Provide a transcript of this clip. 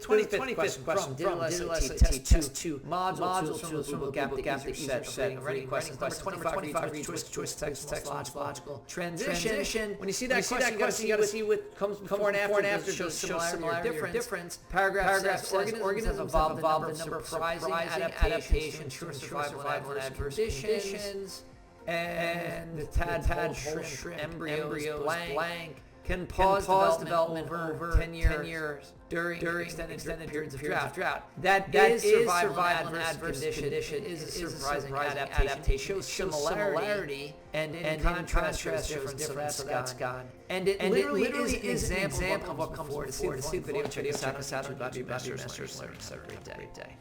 25th question from test 2, module 2 of the Bluebook gap that you set. Writing questions. Number 25, read choice text, logical. Transition. When you see that question, you got to see what comes before and after shows similarity or difference. Paragraph says organisms have evolved a number of surprising adaptations to ensure survival in adverse conditions. And the tadpole shrimp embryos blank can pause development over 10 years during extended periods of drought. That is survival in adverse condition is a surprising adaptation. Shows similarity and in contrast shows difference. So that's God. And it literally is an example of what comes forward. See the video. Check us out. Glad you masters. Learn. Have a great day.